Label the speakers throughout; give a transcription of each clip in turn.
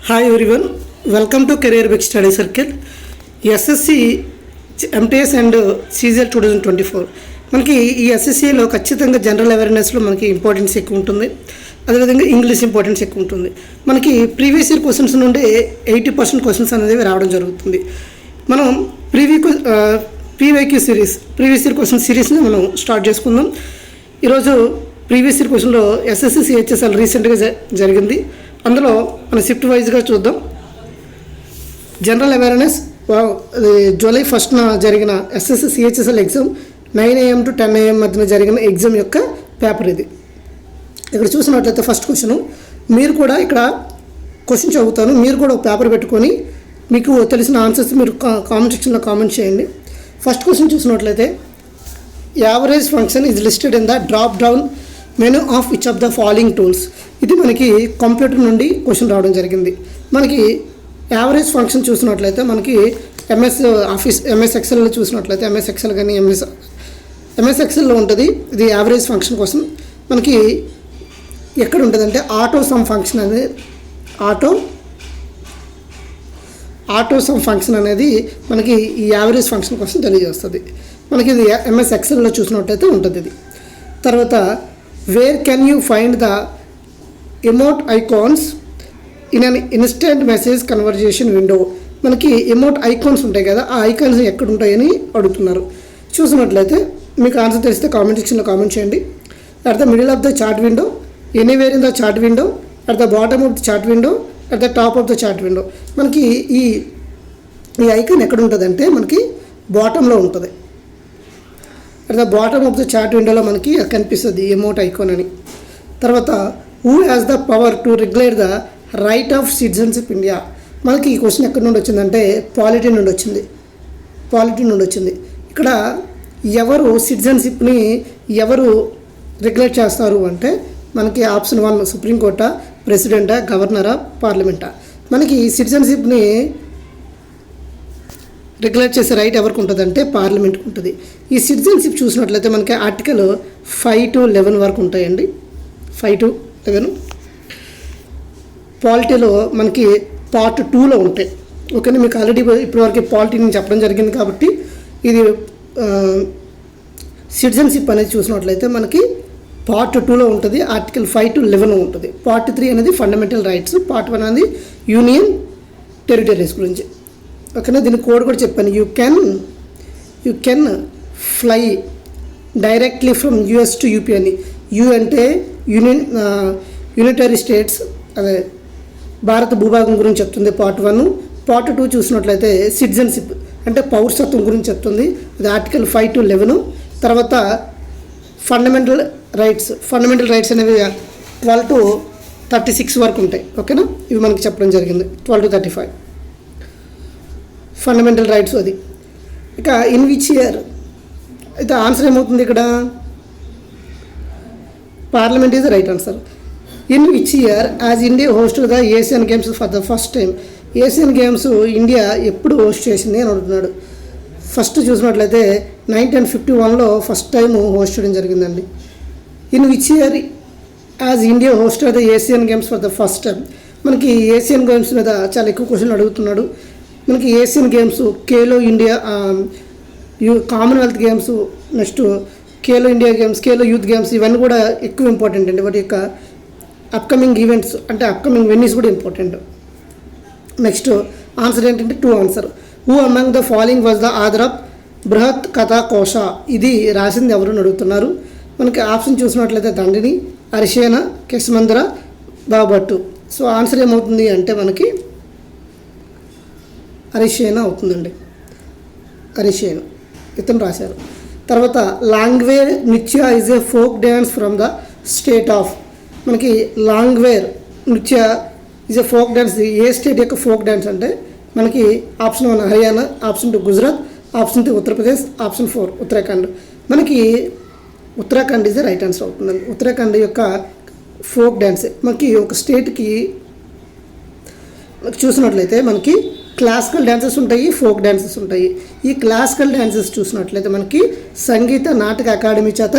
Speaker 1: Hi everyone, welcome to career big study circle. SSC MTS and CGL 2024 మనకి ఈ ఎస్ఎస్సిలో ఖచ్చితంగా general అవేర్నెస్లో మనకి importance ఎక్కువ ఉంటుంది. అదేవిధంగా ఇంగ్లీష్ ఇంపార్టెన్స్ ఎక్కువ ఉంటుంది. మనకి ప్రీవియస్ ఇయర్ క్వశ్చన్స్ నుండి 80% క్వశ్చన్స్ అనేవి రావడం జరుగుతుంది. మనం ప్రీవైక్యూ సిరీస్ ప్రీవియస్ ఇయర్ క్వశ్చన్ సిరీస్ని మనం స్టార్ట్ చేసుకుందాం. ఈరోజు ప్రీవియస్ ఇయర్ క్వశ్చన్లో ఎస్ఎస్సి సిహెచ్ఎస్ఎల్ రీసెంట్గా జరిగింది. అందులో మన షిఫ్ట్ వైజ్గా చూద్దాం. జనరల్ అవేర్నెస్ జూలై 1న జరిగిన SSC CHSL exam 9 AM to 10 AM మధ్యన జరిగిన ఎగ్జామ్ యొక్క పేపర్ ఇది. ఇక్కడ చూసినట్లయితే ఫస్ట్ క్వశ్చన్, మీరు కూడా ఇక్కడ క్వశ్చన్ చదువుతాను, మీరు కూడా ఒక పేపర్ పెట్టుకొని మీకు తెలిసిన ఆన్సర్స్ మీరు కామెంట్ సెక్షన్లో కామెంట్ చేయండి. ఫస్ట్ క్వశ్చన్ చూసినట్లయితే, average function is listed in the drop down menu of which of the following tools. ఇది మనకి కంప్యూటర్ నుండి క్వశ్చన్ రావడం జరిగింది. మనకి యావరేజ్ ఫంక్షన్ చూసినట్లయితే మనకి ఎంఎస్ ఎక్సెల్లో చూసినట్లయితే ఎంఎస్ ఎక్సెల్ కానీ ఎంఎస్ ఎక్సెల్లో ఉంటుంది. ఇది యావరేజ్ ఫంక్షన్ కోసం మనకి ఎక్కడ ఉంటుందంటే ఆటో సమ్ ఫంక్షన్ అనేది ఆటో సమ్ ఫంక్షన్ అనేది మనకి ఈ యావరేజ్ ఫంక్షన్ కోసం తెలియజేస్తుంది. మనకి ఇది ఎంఎస్ ఎక్సెల్లో చూసినట్లయితే ఉంటుంది. ఇది తర్వాత, where can you find the emote icons in an instant message conversation window. మనకి ఎమోట్ ఐకాన్స్ ఉంటాయి కదా, ఆ ఐకాన్స్ ఎక్కడ ఉంటాయని అడుగుతున్నారు. చూసినట్లయితే మీకు ఆన్సర్ తెలిస్తే కామెంట్ సెక్షన్లో కామెంట్ చేయండి. At the middle of the chart window, anywhere in the chart window, at the bottom of the chart window, at the top of the chart window. మనకి ఈ ఐకాన్ ఎక్కడ ఉంటుందంటే మనకి బాటంలో ఉంటుంది. At the bottom of the chart విండోలో మనకి కనిపిస్తుంది ఎమోట్ ఐకాన్ అని. తర్వాత, who has the power to regulate the right of citizenship India. మనకి ఈ క్వశ్చన్ ఎక్కడి నుండి వచ్చిందంటే పాలిటీ నుండి వచ్చింది. ఇక్కడ ఎవరు సిటిజన్షిప్ని ఎవరు రెగ్యులేట్ చేస్తారు అంటే మనకి ఆప్షన్ 1 సుప్రీంకోర్టా, ప్రెసిడెంటా, గవర్నరా, పార్లమెంటా. మనకి సిటిజన్షిప్ని రెగ్యులేట్ చేసే రైట్ ఎవరికి ఉంటుందంటే పార్లమెంట్కి ఉంటుంది. ఈ సిటిజన్షిప్ చూసినట్లయితే మనకి ఆర్టికల్ 5 to 11 వరకు ఉంటాయండి. 5 to 11 పాలిటీలో మనకి పార్ట్ 2లో ఉంటాయి. ఓకేనా, మీకు ఆల్రెడీ ఇప్పటివరకు పాలిటీ నేను చెప్పడం జరిగింది కాబట్టి ఇది సిటిజన్షిప్ అనేది చూసినట్లయితే మనకి పార్ట్ 2లో ఉంటుంది. ఆర్టికల్ 5 to 11 ఉంటుంది. పార్ట్ 3 అనేది ఫండమెంటల్ రైట్స్, పార్ట్ 1 అనేది యూనియన్ టెరిటరీస్ గురించి. ఓకేనా, దీని కోడ్ కూడా చెప్పాను. You can fly directly from US to UP అని. యూ అంటే యూనిటరీ స్టేట్స్, అదే భారత భూభాగం గురించి చెప్తుంది పార్ట్ 1. పార్ట్ 2 చూసినట్లయితే సిటిజన్షిప్ అంటే పౌరసత్వం గురించి చెప్తుంది. అది ఆర్టికల్ 5 to 11. తర్వాత ఫండమెంటల్ రైట్స్ అనేవి 12 to 36 వరకు ఉంటాయి. ఓకేనా, ఇవి మనకి చెప్పడం జరిగింది. 12 to 35 ఫండమెంటల్ రైట్స్. అది ఇక ఇన్ విచ్ ఇయర్ అయితే ఆన్సర్ ఏమవుతుంది ఇక్కడ? Parliament is the right answer. In which year as India host the Asian games for the first time. Asian games India ఎప్పుడు హోస్ట్ చేసింది అని అడుగుతున్నాడు. ఫస్ట్ చూసినట్లయితే 1951లో ఫస్ట్ టైం హోస్ట్ చేయడం జరిగిందండి. In which year as India host the Asian games for the first time. మనకి Asian games మీద చాలా ఎక్కువ క్వశ్చన్ అడుగుతున్నాడు. మనకి Asian games, Khelo India, commonwealth games, next Khelo India games, Khelo youth games, ఇవన్నీ కూడా ఎక్కువ ఇంపార్టెంట్ అండి. వాటి యొక్క అప్కమింగ్ ఈవెంట్స్ అంటే అప్కమింగ్ వెన్యూస్ కూడా ఇంపార్టెంట్. నెక్స్ట్ ఆన్సర్ ఏంటంటే 2 answer. Who among the following was the author of Brihat Katha కోశ. ఇది రాసింది ఎవరు అని అడుగుతున్నారు. మనకి ఆప్షన్ చూసినట్లయితే దండిని, అరిషేన, కెస్మందర, బాబట్టు. సో ఆన్సర్ ఏమవుతుంది అంటే మనకి అరిషేన అవుతుందండి. అరిషేన ఇతను రాశారు. తర్వాత, Langvir Nritya is a folk dance from the state of. మనకి Langvir Nritya is a folk dance a state యొక్క ఫోక్ డ్యాన్స్ అంటే మనకి option 1 Haryana, option 2 Gujarat, option 3 Uttar Pradesh, option 4 Uttarakhand. మనకి Uttarakhand is the right answer అవుతుందండి. ఉత్తరాఖండ్ యొక్క ఫోక్ డ్యాన్స్ మనకి ఒక స్టేట్కి చూసినట్లయితే మనకి క్లాసికల్ డ్యాన్సెస్ ఉంటాయి, ఫోక్ డ్యాన్సెస్ ఉంటాయి. ఈ క్లాసికల్ డ్యాన్సెస్ చూసినట్లయితే మనకి సంగీత నాటక అకాడమీ చేత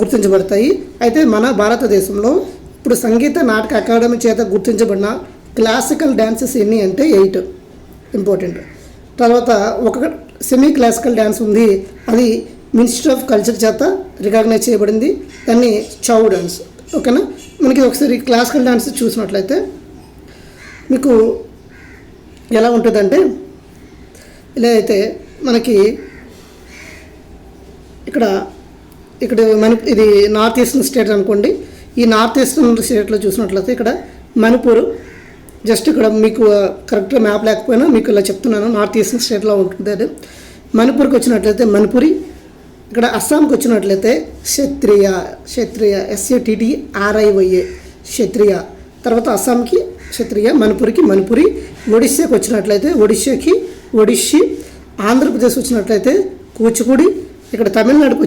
Speaker 1: గుర్తించబడతాయి. అయితే మన భారతదేశంలో ఇప్పుడు సంగీత నాటక అకాడమీ చేత గుర్తించబడిన క్లాసికల్ డ్యాన్సెస్ ఎన్ని అంటే 8 ఇంపార్టెంట్. తర్వాత ఒక సెమీ క్లాసికల్ డ్యాన్స్ ఉంది, అది మినిస్ట్రీ ఆఫ్ కల్చర్ చేత రికగ్నైజ్ చేయబడింది, దాన్ని చౌ డ్యాన్స్. ఓకేనా. మనకి ఒకసారి క్లాసికల్ డ్యాన్స్ చూసినట్లయితే మీకు ఎలా ఉంటుందంటే ఇలా అయితే మనకి ఇక్కడ ఇది నార్త్ ఈస్టర్న్ స్టేట్ అనుకోండి. ఈ నార్త్ ఈస్టర్న్ స్టేట్లో చూసినట్లయితే ఇక్కడ మణిపూర్, జస్ట్ ఇక్కడ మీకు కరెక్ట్గా మ్యాప్ లేకపోయినా మీకు ఇలా చెప్తున్నాను, నార్త్ ఈస్టర్న్ స్టేట్లో ఉంటుంది అది. మణిపూర్కి వచ్చినట్లయితే మణిపురి, ఇక్కడ అస్సాంకి వచ్చినట్లయితే క్షత్రియ SATTRIYA క్షత్రియ. తర్వాత అస్సాంకి క్షత్రియ, మణిపూర్కి మణిపురి. ఒడిస్సాకి వచ్చినట్లయితే ఒడిస్సాకి ఒడిస్సీ. ఆంధ్రప్రదేశ్ వచ్చినట్లయితే కూచిపూడి. ఇక్కడ తమిళనాడుకి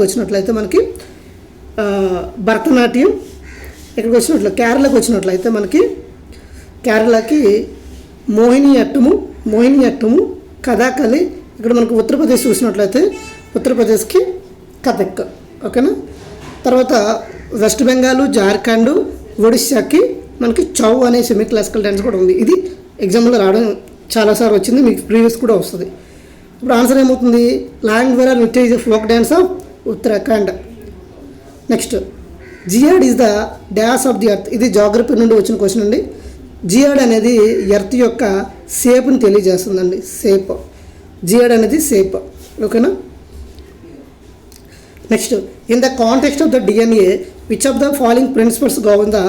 Speaker 1: వచ్చినట్లయితే మనకి భరతనాట్యం. ఇక్కడికి వచ్చినట్లయితే కేరళకి వచ్చినట్లయితే మనకి కేరళకి మోహిని అట్టము కథాకళి. ఇక్కడ మనకు ఉత్తరప్రదేశ్ చూసినట్లయితే ఉత్తరప్రదేశ్కి కథక్. ఓకేనా. తర్వాత వెస్ట్ బెంగాల్, జార్ఖండ్, ఒడిస్సాకి మనకి చౌ అనే సెమీ క్లాసికల్ డ్యాన్స్ కూడా ఉంది. ఇది ఎగ్జామ్లో రావడం చాలాసార్లు వచ్చింది, మీకు ప్రీవియస్ కూడా వస్తుంది. ఇప్పుడు ఆన్సర్ ఏమవుతుంది? లాంగ్వేరా Nritya is folk dance of Uttarakhand. Next, geoid is the dash of the earth. ఇది జాగ్రఫీ నుండి వచ్చిన క్వశ్చన్ అండి. జియాడ్ అనేది ఎర్త్ యొక్క షేప్ని తెలియజేస్తుందండి. జియాడ్ అనేది షేప్. ఓకేనా. Next, in the context of the DNA, which of the following principles govern the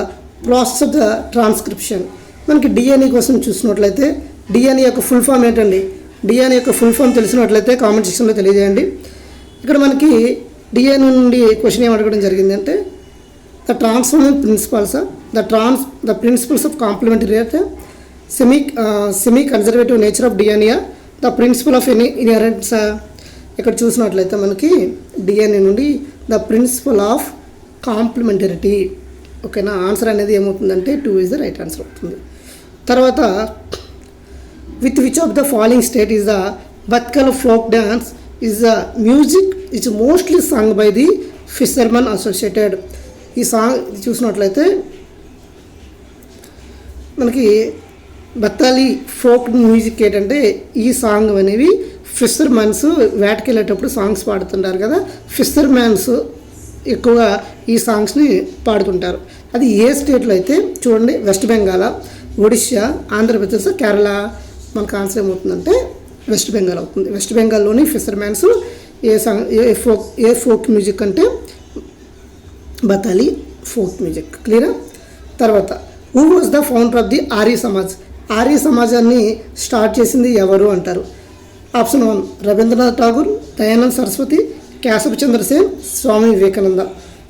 Speaker 1: process of the transcription. మనకి DNA కోసం చూసినట్లయితే DNA యొక్క ఫుల్ ఫామ్ ఏంటండి? DNA యొక్క ఫుల్ ఫామ్ తెలిసినట్లయితే కామెంట్ సెక్షన్లో తెలియజేయండి. ఇక్కడ మనకి DNA నుండి క్వశ్చన్ ఏం అడగడం జరిగింది అంటే the transforming principles, the principles of complementary, semi conservative nature of DNA, the principle of inheritance. ఇక్కడ చూసినట్లయితే మనకి DNA నుండి ద ప్రిన్సిపల్ ఆఫ్ కాంప్లిమెంటరిటీ. ఓకేనా. ఆన్సర్ అనేది ఏమవుతుందంటే 2 ఈజ్ ద రైట్ ఆన్సర్ అవుతుంది. తర్వాత, with which of the following state is the Bhatkal folk dance is the music it's mostly song by the fisherman associated. ఈ సాంగ్ చూసినట్లయితే మనకి బత్తాలి ఫోక్ మ్యూజిక్ ఏంటంటే ఈ సాంగ్ అనేవి ఫిషర్మెన్స్ వేటకి వెళ్ళేటప్పుడు సాంగ్స్ పాడుతుంటారు కదా, ఫిషర్మెన్స్ ఎక్కువగా ఈ సాంగ్స్ని పాడుతుంటారు. అది ఏ స్టేట్లో అయితే చూడండి, వెస్ట్ బెంగాల్, ఒడిస్సా, ఆంధ్రప్రదేశ్, కేరళ. మనకు ఆన్సర్ ఏమవుతుందంటే వెస్ట్ బెంగాల్ అవుతుంది. వెస్ట్ బెంగాల్లోని ఫిషర్మెన్స్ ఏ ఫోక్ మ్యూజిక్ అంటే బతాలి ఫోక్ మ్యూజిక్. క్లియరా. తర్వాత, who was the founder of the Arya Samaj. Arya సమాజాన్ని స్టార్ట్ చేసింది ఎవరు అంటారు? ఆప్షన్ 1 రవీంద్రనాథ్ ఠాగూర్, దయానంద్ సరస్వతి, కేశవచంద్ర సేన్, స్వామి వివేకానంద.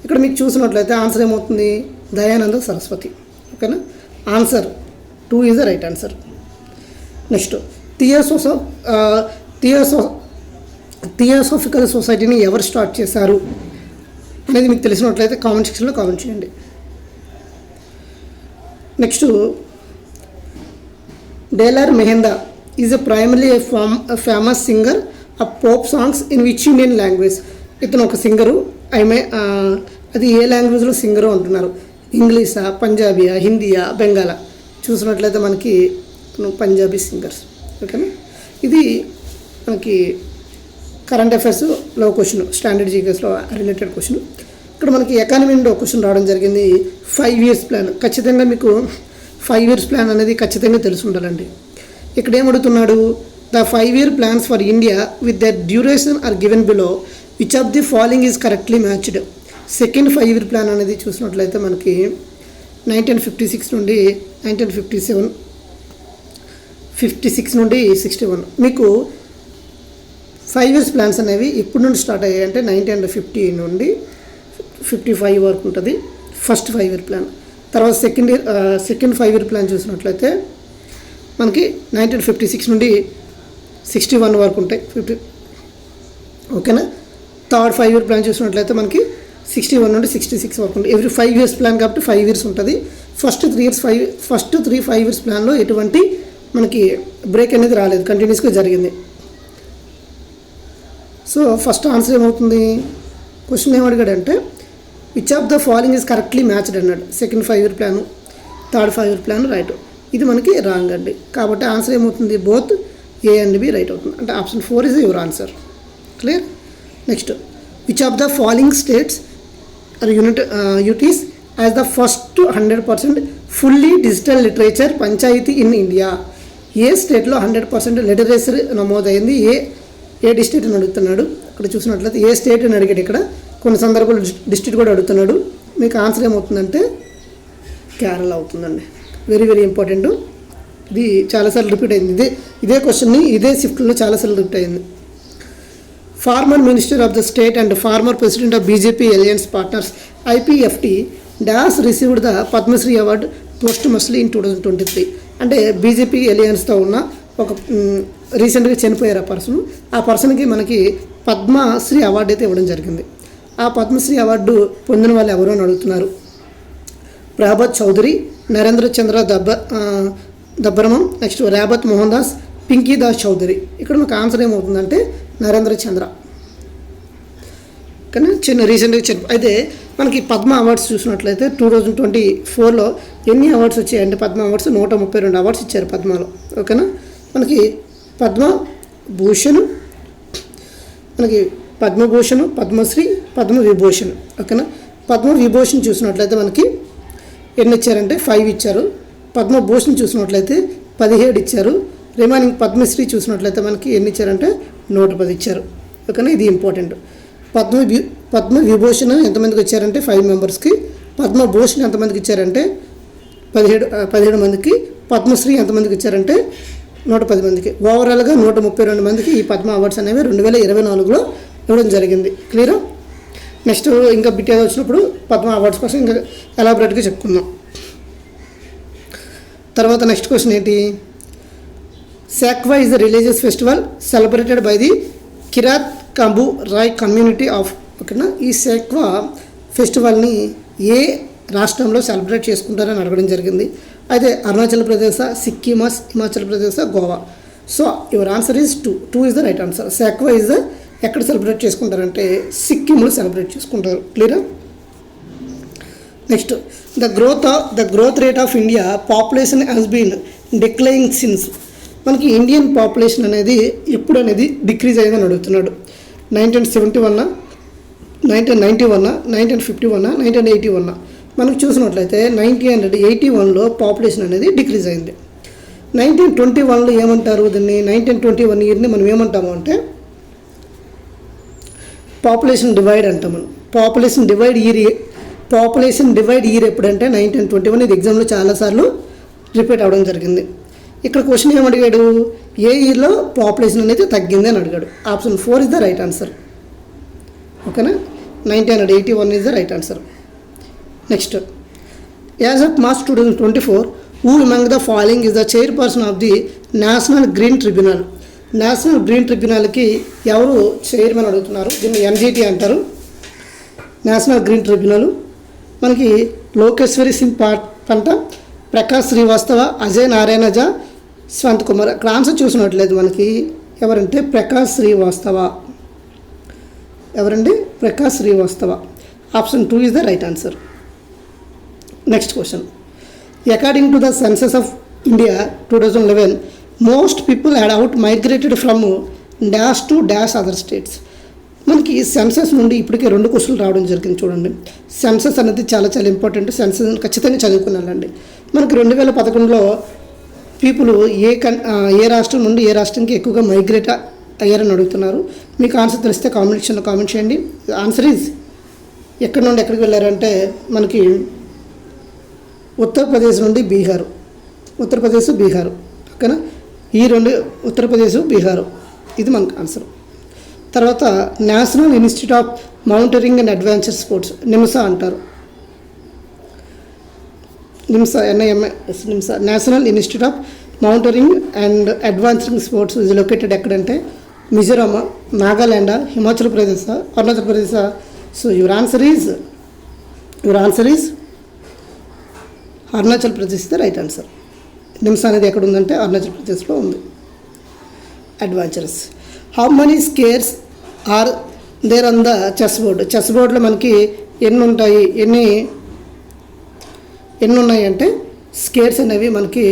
Speaker 1: ఇక్కడ మీకు చూసినట్లయితే ఆన్సర్ ఏమవుతుంది? దయానంద సరస్వతి. ఓకేనా. Answer 2 is the right answer. Next, theosophical సొసైటీని ఎవరు స్టార్ట్ చేశారు అనేది మీకు తెలిసినట్లయితే కామెంట్ సెక్షన్లో కామెంట్ చేయండి. Next, Daler Mehndi is primarily a famous singer of pop songs in which Indian language. ఇతను ఒక సింగరు. అది ఏ లాంగ్వేజ్లో సింగరు అంటున్నారు? ఇంగ్లీషా, పంజాబీయా, హిందీయా, బెంగాలా? చూసినట్లయితే మనకి పంజాబీ సింగర్స్. ఓకేనా. ఇది మనకి కరెంట్ అఫైర్స్లో క్వశ్చన్, స్టాండర్డ్ జీకేస్లో రిలేటెడ్ క్వశ్చన్. ఇక్కడ మనకి ఎకానమీ నుండి ఒక క్వశ్చన్ రావడం జరిగింది. 5 years ప్లాన్. ఖచ్చితంగా మీకు 5 years ప్లాన్ అనేది ఖచ్చితంగా తెలిసి ఉండాలండి. ఇక్కడ ఏమడుగుతున్నాడు? The 5-year plans for India with the duration are given below, which of the following is correctly matched. Second 5-year plan అనేది చూసినట్లయితే మనకి 1956 నుండి 1957, 56 నుండి 61. మీకు 5 years ప్లాన్స్ అనేవి ఎప్పటి నుండి స్టార్ట్ అయ్యాయి అంటే 1950 నుండి 55 వరకు ఉంటుంది ఫస్ట్ 5-year ప్లాన్. తర్వాత సెకండ్ 5-year ప్లాన్ చూసినట్లయితే మనకి 1956 నుండి 61 వరకు ఉంటాయి 50. ఓకేనా. థర్డ్ 5-year ప్లాన్ చూసినట్లయితే మనకి 61 నుండి 66 వరకు ఉంటుంది. ఎవ్రీ 5 years ప్లాన్ కాబట్టి 5 years ఉంటుంది. ఫస్ట్ 3 5 years ప్లాన్లో ఎటువంటి మనకి బ్రేక్ అనేది రాలేదు, కంటిన్యూస్గా జరిగింది. సో ఫస్ట్ ఆన్సర్ ఏమవుతుంది? క్వశ్చన్ ఏమడిగాడంటే which of the following is correctly matched అన్నాడు. Second 5-year plan. Third 5-year plan right. ఇది మనకి రాంగ్ అండి. కాబట్టి ఆన్సర్ ఏమవుతుంది? Both A and B right అవుతుంది. అంటే option 4 is your answer. Clear? Next, which of the following states or UTs as the first 100% fully digital literature panchayat in India? ఏ స్టేట్లో 100% literature నమోదైంది? ఏ డిస్ట్రిక్ట్ అని అడుగుతున్నాడు. ఇక్కడ చూసినట్లయితే ఏ స్టేట్ అని అడిగాడు. ఇక్కడ కొన్ని సందర్భాలు డిస్ట్రిక్ట్ కూడా అడుగుతున్నాడు. మీకు ఆన్సర్ ఏమవుతుందంటే కేరళ అవుతుందండి. Very very important. ఇది చాలాసార్లు రిపీట్ అయింది. ఇదే క్వశ్చన్ని ఇదే షిఫ్ట్లో చాలాసార్లు రిపీట్ అయింది. Former minister of the state and former president of BJP alliance partners IPFT డాస్ received the Padma Shri award posthumously in 2023. అంటే బీజేపీ అలయన్స్తో ఉన్న ఒక రీసెంట్గా చనిపోయారు ఆ పర్సన్కి మనకి పద్మశ్రీ అవార్డు అయితే ఇవ్వడం జరిగింది. ఆ పద్మశ్రీ అవార్డు పొందిన వాళ్ళు ఎవరు అని అడుగుతున్నారు. ప్రభాత్ చౌదరి, నరేంద్ర చంద్ర దబ్బరమం, నెక్స్ట్ రాబత్ మోహన్ దాస్, పింకీ దాస్ చౌదరి. ఇక్కడ మనకు ఆన్సర్ ఏమవుతుందంటే నరేంద్ర చంద్ర. కానీ రీసెంట్గా అయితే మనకి పద్మ అవార్డ్స్ చూసినట్లయితే 2024లో ఎన్ని అవార్డ్స్ వచ్చాయంటే పద్మ అవార్డ్స్ 132 అవార్డ్స్ ఇచ్చారు పద్మలో. ఓకేనా? మనకి పద్మభూషణ్, మనకి పద్మభూషణ్, పద్మశ్రీ, పద్మవిభూషణ్. ఓకేనా? పద్మవిభూషణ్ చూసినట్లయితే మనకి ఎన్ని ఇచ్చారంటే 5 ఇచ్చారు. పద్మభూషణ్ చూసినట్లయితే 17 ఇచ్చారు. రిమైనింగ్ పద్మశ్రీ చూసినట్లయితే మనకి ఎన్ని ఇచ్చారంటే 110 ఇచ్చారు. ఓకేనా? ఇది ఇంపార్టెంట్. పద్మవిభూషణ్ ఎంతమందికి ఇచ్చారంటే 5 మెంబర్స్కి. పద్మభూషణ్ ఎంతమందికి ఇచ్చారంటే 17 మందికి. పద్మశ్రీ ఎంతమందికి ఇచ్చారంటే 110 మందికి. ఓవరాల్గా 132 మందికి ఈ పద్మ అవార్డ్స్ అనేవి 2024లో ఇవ్వడం జరిగింది. క్లియరా? నెక్స్ట్ ఇంకా బిట్ వచ్చినప్పుడు పద్మ అవార్డ్స్ కోసం ఇంకా ఎలాబరేట్గా చెప్పుకుందాం. తర్వాత నెక్స్ట్ క్వశ్చన్ ఏంటి? Sakewa is the religious festival celebrated by the Kirat Khambu Rai community of. ఓకేనా? ఈ శాక్వా ఫెస్టివల్ని ఏ రాష్ట్రంలో సెలబ్రేట్ చేసుకుంటారని అడగడం జరిగింది. అయితే అరుణాచల్ ప్రదేశ్, సిక్కిమస్, Himachal Pradesh, Goa. So your answer is 2 is the right answer. Sakewa is the ఎక్కడ సెలబ్రేట్ చేసుకుంటారంటే సిక్కింలో సెలబ్రేట్ చేసుకుంటారు. క్లియరా? Next, the growth rate of India population has been declining since. మనకి ఇండియన్ పాపులేషన్ అనేది ఎప్పుడు అనేది డిక్రీజ్ అయ్యిందని అడుగుతున్నాడు. 1971, 1991, 1951, 1981. మనకు చూసినట్లయితే 1981లో పాపులేషన్ అనేది డిక్రీజ్ అయింది. 1921లో ఏమంటారు దీన్ని? 1921 ఇయర్ని మనం ఏమంటాము అంటే పాపులేషన్ డివైడ్ అంటాం. మనం పాపులేషన్ డివైడ్ ఇయర్ ఎప్పుడంటే 1921. ఇది ఎగ్జామ్లో చాలాసార్లు రిపీట్ అవ్వడం జరిగింది. ఇక్కడ క్వశ్చన్ ఏమడిగాడు? ఏ ఇయర్లో పాపులేషన్ అనేది తగ్గింది అని అడిగాడు. Option 4 is the right answer. ఓకేనా? 1981 is the right answer. Next, as of March 2024 who among the following is the chairperson of the national green tribunal. National green ట్రిబ్యునల్కి ఎవరు చైర్మన్ అడుగుతున్నారు. దీన్ని NGT అంటారు, నేషనల్ గ్రీన్ ట్రిబ్యునల్. మనకి లోకేశ్వరి సింగ్ పంట, ప్రకాష్ శ్రీవాస్తవ, అజయ్ నారాయణ ఝా, స్వంత్ కుమార్. ఇక్కడ answer చూసినట్లేదు మనకి ఎవరంటే ప్రకాష్ శ్రీవాస్తవ. ఎవరండి? Prakash Srivastava. Option 2 is the right answer. Next question, according to the census of India 2011 most people had out migrated from dash to dash other states. మనకి సెన్సస్ నుండి ఇప్పటికే 2 క్వశ్చన్లు రావడం జరిగింది. చూడండి, సెన్సస్ అనేది చాలా చాలా ఇంపార్టెంట్. సెన్సస్ ఖచ్చితంగా చదువుకున్నానండి. మనకి 2011లో పీపుల్ ఏ రాష్ట్రం నుండి ఏ రాష్ట్రానికి ఎక్కువగా మైగ్రేట్ అయ్యారని అడుగుతున్నారు. మీకు ఆన్సర్ తెలిస్తే కామెంట్ సెక్షన్లో కామెంట్ చేయండి. ఆన్సర్ ఈజ్ ఎక్కడి నుండి ఎక్కడికి వెళ్ళారంటే మనకి ఉత్తరప్రదేశ్ నుండి బీహార్. ఉత్తరప్రదేశ్, బీహార్. ఓకేనా? ఈ 2 ఉత్తరప్రదేశ్, బీహార్. ఇది మనకు ఆన్సర్. తర్వాత national institute of mountaineering and adventure sports, NIMAS అంటారు. NIMAS, NIMS, NIMAS, national institute of mountaineering and advancing sports is located ఎక్కడంటే Mizoram, Nagaland, Himachal Pradesh, Arunachal Pradesh. So your answer is Arunachal Pradesh the right answer. NIMAS అనేది ఎక్కడ ఉందంటే అరుణాచల్ ప్రదేశ్లో ఉంది. Adventurous. How many squares are there on the chess board. Chess బోర్డులో మనకి ఎన్ని ఉన్నాయి అంటే స్కేర్స్ అనేవి మనకి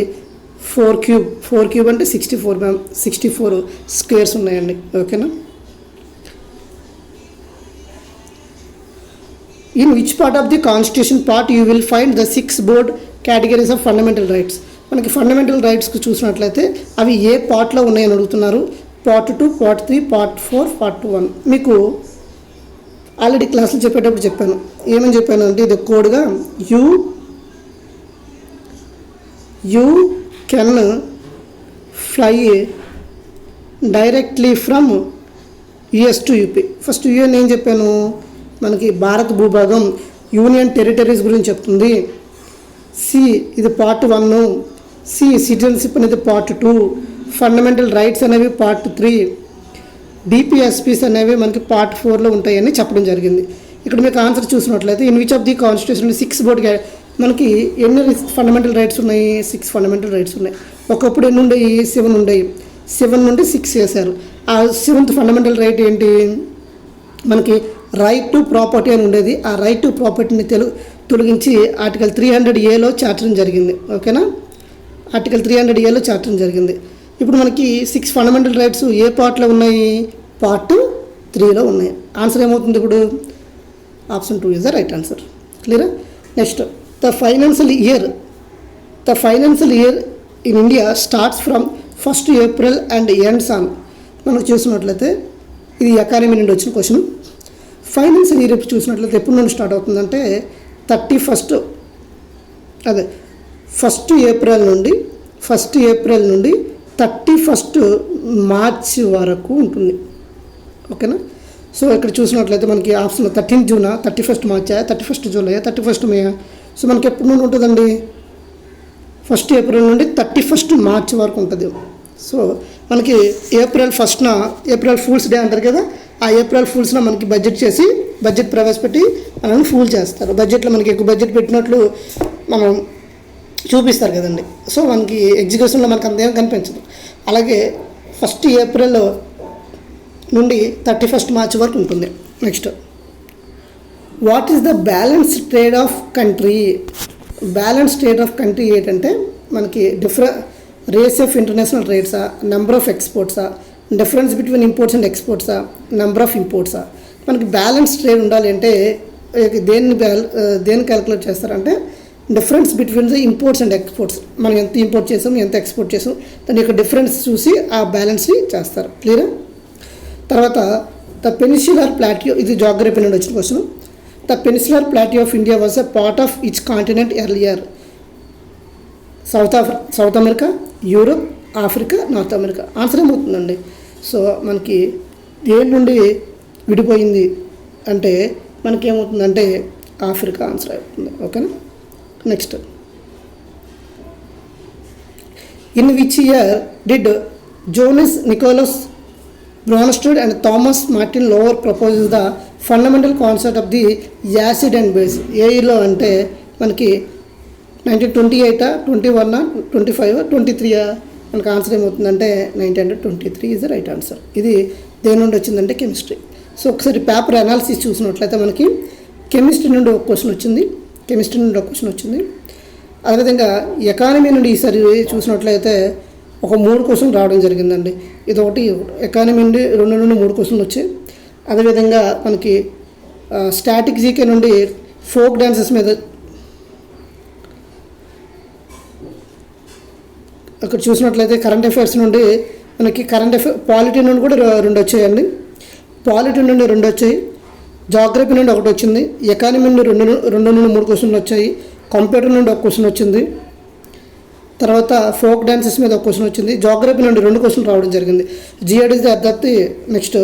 Speaker 1: 4 క్యూబ్ అంటే 64 స్క్వేర్స్ ఉన్నాయండి. ఓకేనా. In which part of the constitution part you will find the 6 board categories of fundamental rights. మనకి ఫండమెంటల్ రైట్స్కి చూసినట్లయితే అవి ఏ పార్ట్లో ఉన్నాయని అడుగుతున్నారు. Part 2, part 3, part 4, part 1. మీకు ఆల్రెడీ క్లాసులు చెప్పేటప్పుడు చెప్పాను. ఏమని చెప్పాను అంటే ఇది కోడ్గా you can fly directly from US to UP. First UN ఏం చెప్పాను, మనకి భారత భూభాగం యూనియన్ టెరిటరీస్ గురించి చెప్తుంది. సి ఇది పార్ట్ 1, సి సిటిజన్షిప్ అనేది పార్ట్ 2, ఫండమెంటల్ రైట్స్ అనేవి పార్ట్ 3, డిపిఎస్పీస్ అనేవి మనకి పార్ట్ 4లో ఉంటాయని చెప్పడం జరిగింది. ఇక్కడ మీకు ఆన్సర్ చూసినట్లయితే in which of the constitution 6 board మనకి ఎన్ని ఫండమెంటల్ రైట్స్ ఉన్నాయి, 6 ఫండమెంటల్ రైట్స్ ఉన్నాయి. ఒకప్పుడు ఎన్ని ఉండేవి, 7 ఉండేవి. 7 నుండి 6 చేశారు. ఆ 7th ఫండమెంటల్ రైట్ ఏంటి, మనకి రైట్ టు ప్రాపర్టీ అని ఉండేది. ఆ రైట్ టు ప్రాపర్టీని తొలగించి ఆర్టికల్ 300Aలో చేర్చడం జరిగింది. ఓకేనా. ఆర్టికల్ 300Aలో చేర్చడం జరిగింది. ఇప్పుడు మనకి 6 ఫండమెంటల్ రైట్స్ ఏ పార్ట్లో ఉన్నాయి, పార్ట్ 3లో ఉన్నాయి. ఆన్సర్ ఏమవుతుంది ఇప్పుడు, option 2 is the right answer. క్లియరా. Next the financial year in India starts from 1st April and ends on. మనం చూసినట్లయితే ఇది ఎకానమీ నుండి వచ్చిన క్వశ్చన్. ఫైనాన్షియల్ ఇయర్ చూసినట్లయితే ఎప్పుడు నుండి స్టార్ట్ అవుతుందంటే 1st ఏప్రిల్ నుండి 31st మార్చ్ వరకు ఉంటుంది. ఓకేనా. సో ఇక్కడ చూసినట్లయితే మనకి option 13 Juna, 31st మార్చా, 31st July, 31st మే. సో మనకి ఎప్పటి నుండి ఉంటుందండి, 1st ఏప్రిల్ నుండి 31st మార్చ్ వరకు ఉంటుంది. సో మనకి April 1st April fools day అంటారు కదా, ఆ ఏప్రిల్ ఫూల్స్న మనకి బడ్జెట్ ప్రవేశపెట్టి మనల్ని ఫూల్ చేస్తారు. బడ్జెట్లో మనకి ఎక్కువ బడ్జెట్ పెట్టినట్లు మనం చూపిస్తారు కదండి. సో మనకి ఎగ్జిక్యూషన్లో మనకు అంతేం కనిపించదు. అలాగే 1st ఏప్రిల్ నుండి 31st మార్చ్ వరకు ఉంటుంది. Next what is the balance trade of country. Balance trade of country ఏంటంటే మనకి రేస్ ఆఫ్ ఇంటర్నేషనల్ రేట్సా, నెంబర్ ఆఫ్ ఎక్స్పోర్ట్సా, డిఫరెన్స్ బిట్వీన్ ఇంపోర్ట్స్ అండ్ ఎక్స్పోర్ట్సా, నెంబర్ ఆఫ్ ఇంపోర్ట్సా. మనకి బ్యాలెన్స్ ట్రేడ్ ఉండాలి అంటే దేన్ని క్యాలిక్యులేట్ చేస్తారంటే difference between the imports and exports. మనం ఎంత ఇంపోర్ట్ చేసాం, ఎంత ఎక్స్పోర్ట్ చేసాం, దాని యొక్క డిఫరెన్స్ చూసి ఆ బ్యాలెన్స్ని చేస్తారు. క్లియరా. తర్వాత ద పెనిన్సులర్ ప్లాటియో, ఇది జాగ్రఫీ నుండి వచ్చిన question. The peninsular plateau of India was a part of each continent earlier. South America, Europe, Africa, North America. ఆన్సర్ ఏమవుతుందండి. సో మనకి దేని నుండి విడిపోయింది అంటే మనకి ఏమవుతుందంటే ఆఫ్రికా ఆన్సర్ అవుతుంది. ఓకేనా. Next in which year did Jonas Nicholas Bronsted and Thomas Martin Lowry proposes the fundamental concept of the acid and base. ఏ ఇయర్లో అంటే మనకి 1928, 21, 25, 23. మనకు ఆన్సర్ ఏమవుతుందంటే 1923 ఈజ్ ద రైట్ ఆన్సర్. ఇది దేని నుండి వచ్చిందంటే కెమిస్ట్రీ. సో ఒకసారి పేపర్ అనాలిసిస్ చూసినట్లయితే మనకి కెమిస్ట్రీ నుండి ఒక క్వశ్చన్ వచ్చింది. అదేవిధంగా ఎకానమీ నుండి ఈసారి చూసినట్లయితే ఒక 3 క్వశ్చన్లు రావడం జరిగిందండి. ఇదొకటి ఎకానమీ నుండి 2 నుండి 3 క్వశ్చన్లు వచ్చాయి. అదేవిధంగా మనకి స్టాటిక్ జీకే నుండి ఫోక్ డాన్సెస్ మీద అక్కడ చూసినట్లయితే కరెంట్ అఫైర్స్ నుండి మనకి పాలిటీ నుండి కూడా 2 వచ్చాయండి. పాలిటీ నుండి 2 వచ్చాయి, జాగ్రఫీ నుండి 1 వచ్చింది, ఎకానమీ నుండి 2 నుండి 3 క్వశ్చన్లు వచ్చాయి, కంప్యూటర్ నుండి 1 క్వశ్చన్ వచ్చింది, తర్వాత ఫోక్ డాన్సెస్ మీద 1 క్వశ్చన్ వచ్చింది, జాగ్రఫీ నుండి 2 క్వశ్చన్లు రావడం జరిగింది, జియోడీస్ అర్థాత్. నెక్స్ట్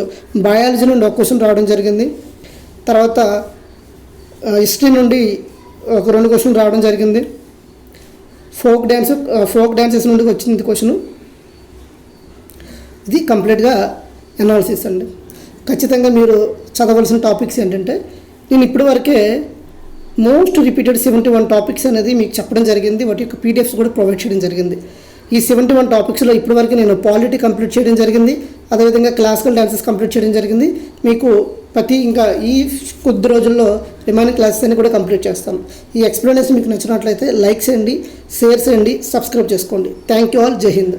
Speaker 1: బయాలజీ నుండి 1 క్వశ్చన్ రావడం జరిగింది, తర్వాత హిస్టరీ నుండి ఒక 2 క్వశ్చన్లు రావడం జరిగింది, ఫోక్ డాన్సెస్ నుండి వచ్చింది క్వశ్చన్. ఇది కంప్లీట్గా అనాలిసిస్ అండి. ఖచ్చితంగా మీరు చదవలసిన టాపిక్స్ ఏంటంటే నేను ఇప్పటి వరకే మోస్ట్ రిపీటెడ్ 71 టాపిక్స్ అనేది మీకు చెప్పడం జరిగింది. వాటి యొక్క పీడిఎఫ్స్ కూడా ప్రొవైడ్ చేయడం జరిగింది. ఈ 71 టాపిక్స్లో ఇప్పటివరకు నేను పాలిటీ కంప్లీట్ చేయడం జరిగింది, అదేవిధంగా క్లాసికల్ డాన్సెస్ కంప్లీట్ చేయడం జరిగింది. మీకు ఇంకా ఈ కొద్ది రోజుల్లో రిమైనింగ్ క్లాసెస్ అన్ని కూడా కంప్లీట్ చేస్తాను. ఈ ఎక్స్ప్లెనేషన్ మీకు నచ్చినట్లయితే లైక్ చేయండి, షేర్ చేయండి, సబ్స్క్రైబ్ చేసుకోండి. Thank you all. జై హింద్.